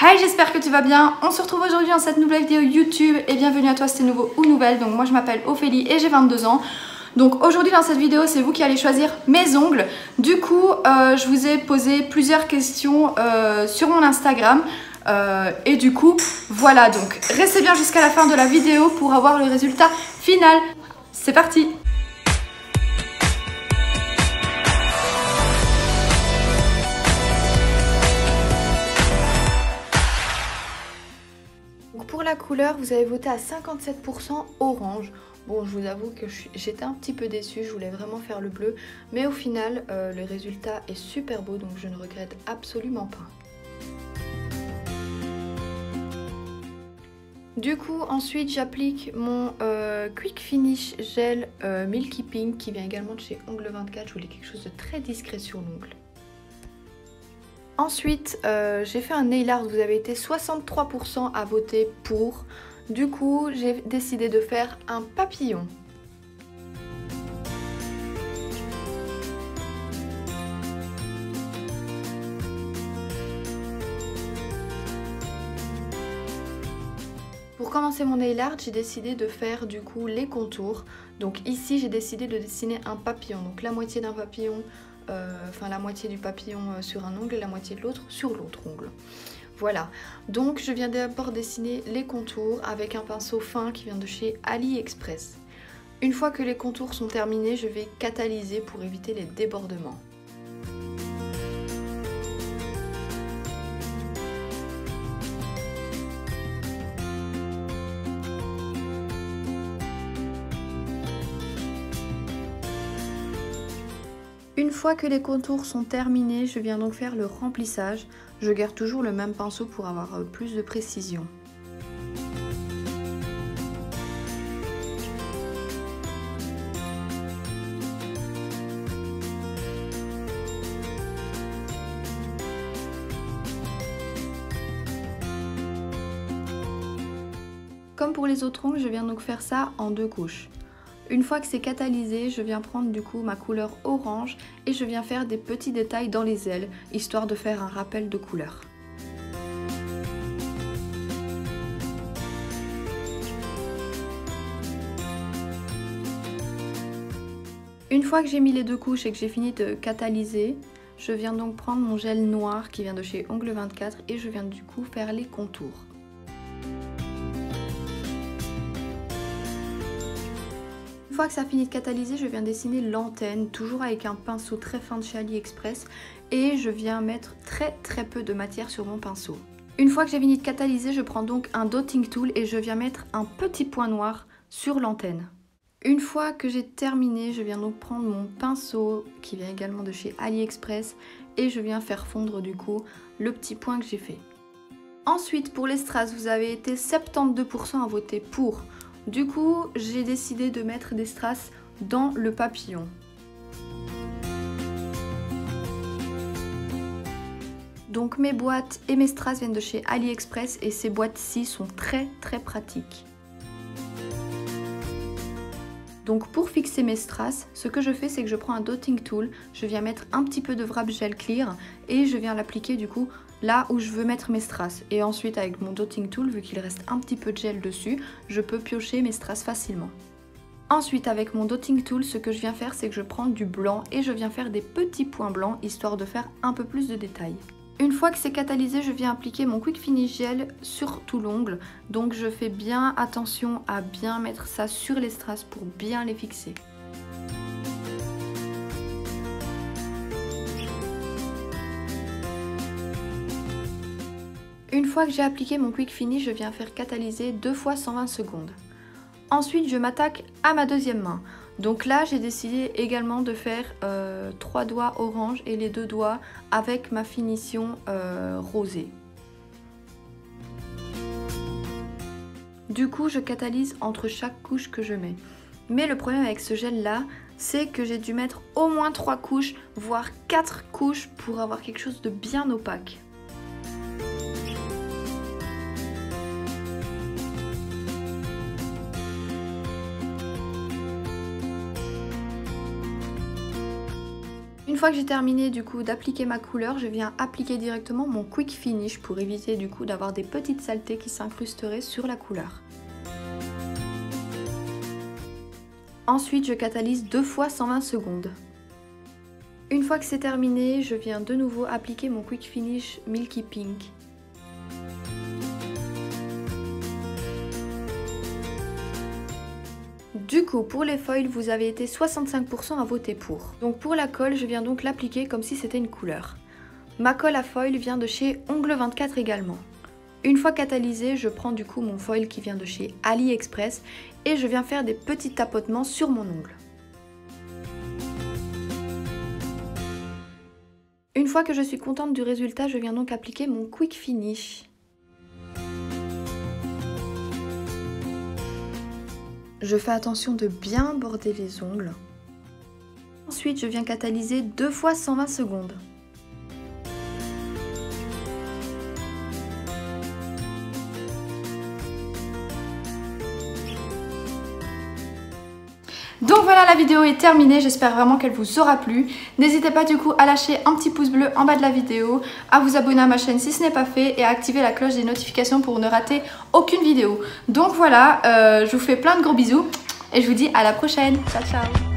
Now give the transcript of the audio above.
Hi, j'espère que tu vas bien. On se retrouve aujourd'hui dans cette nouvelle vidéo YouTube et bienvenue à toi si t'es nouveau ou nouvelle. Donc moi je m'appelle Ophélie et j'ai 22 ans. Donc aujourd'hui dans cette vidéo c'est vous qui allez choisir mes ongles. Du coup je vous ai posé plusieurs questions sur mon Instagram. Et du coup voilà, donc restez bien jusqu'à la fin de la vidéo pour avoir le résultat final. C'est parti! Pour la couleur, vous avez voté à 57% orange. Bon, je vous avoue que j'étais un petit peu déçue, je voulais vraiment faire le bleu. Mais au final, le résultat est super beau, donc je ne regrette absolument pas. Du coup, ensuite, j'applique mon Quick Finish Gel Milky Pink qui vient également de chez Ongle 24. Je voulais quelque chose de très discret sur l'ongle. Ensuite, j'ai fait un nail art, vous avez été 63% à voter pour. Du coup, j'ai décidé de faire un papillon. Pour commencer mon nail art, j'ai décidé de faire du coup les contours. Donc ici, j'ai décidé de dessiner un papillon. Donc la moitié d'un papillon, la moitié du papillon sur un ongle et la moitié de l'autre sur l'autre ongle. Voilà, donc je viens d'abord dessiner les contours avec un pinceau fin qui vient de chez AliExpress. Une fois que les contours sont terminés, je vais catalyser pour éviter les débordements. Une fois que les contours sont terminés, je viens donc faire le remplissage. Je garde toujours le même pinceau pour avoir plus de précision. Comme pour les autres ongles, je viens donc faire ça en deux couches. Une fois que c'est catalysé, je viens prendre du coup ma couleur orange et je viens faire des petits détails dans les ailes, histoire de faire un rappel de couleur. Une fois que j'ai mis les deux couches et que j'ai fini de catalyser, je viens donc prendre mon gel noir qui vient de chez Ongle 24 et je viens du coup faire les contours. Une fois que ça a fini de catalyser, je viens dessiner l'antenne, toujours avec un pinceau très fin de chez AliExpress et je viens mettre très peu de matière sur mon pinceau. Une fois que j'ai fini de catalyser, je prends donc un dotting tool et je viens mettre un petit point noir sur l'antenne. Une fois que j'ai terminé, je viens donc prendre mon pinceau qui vient également de chez AliExpress et je viens faire fondre du coup le petit point que j'ai fait. Ensuite, pour les strass, vous avez été 72% à voter pour. Du coup, j'ai décidé de mettre des strass dans le papillon. Donc mes boîtes et mes strass viennent de chez AliExpress et ces boîtes-ci sont très pratiques. Donc pour fixer mes strass, ce que je fais c'est que je prends un dotting tool, je viens mettre un petit peu de wrap gel clear et je viens l'appliquer du coup là où je veux mettre mes strass. Et ensuite avec mon dotting tool, vu qu'il reste un petit peu de gel dessus, je peux piocher mes strass facilement. Ensuite avec mon dotting tool, ce que je viens faire c'est que je prends du blanc et je viens faire des petits points blancs histoire de faire un peu plus de détails. Une fois que c'est catalysé, je viens appliquer mon Quick Finish Gel sur tout l'ongle. Donc je fais bien attention à bien mettre ça sur les strass pour bien les fixer. Une fois que j'ai appliqué mon Quick Finish, je viens faire catalyser 2 fois 120 secondes. Ensuite, je m'attaque à ma deuxième main. Donc là, j'ai décidé également de faire 3 doigts orange et les 2 doigts avec ma finition rosée. Du coup, je catalyse entre chaque couche que je mets. Mais le problème avec ce gel là, c'est que j'ai dû mettre au moins 3 couches, voire 4 couches pour avoir quelque chose de bien opaque. Une Une fois que j'ai terminé du coup d'appliquer ma couleur, je viens appliquer directement mon quick finish pour éviter du coup d'avoir des petites saletés qui s'incrusteraient sur la couleur. Ensuite, je catalyse 2 fois 120 secondes. Une fois que c'est terminé, je viens de nouveau appliquer mon quick finish Milky Pink. Du coup, pour les foils, vous avez été 65% à voter pour. Donc pour la colle, je viens donc l'appliquer comme si c'était une couleur. Ma colle à foil vient de chez Ongle 24 également. Une fois catalysé, je prends du coup mon foil qui vient de chez AliExpress et je viens faire des petits tapotements sur mon ongle. Une fois que je suis contente du résultat, je viens donc appliquer mon quick finish. Je fais attention de bien border les ongles. Ensuite, je viens catalyser 2 fois 120 secondes. Donc voilà, la vidéo est terminée, j'espère vraiment qu'elle vous aura plu. N'hésitez pas du coup à lâcher un petit pouce bleu en bas de la vidéo, à vous abonner à ma chaîne si ce n'est pas fait et à activer la cloche des notifications pour ne rater aucune vidéo. Donc voilà, je vous fais plein de gros bisous et je vous dis à la prochaine. Ciao ciao.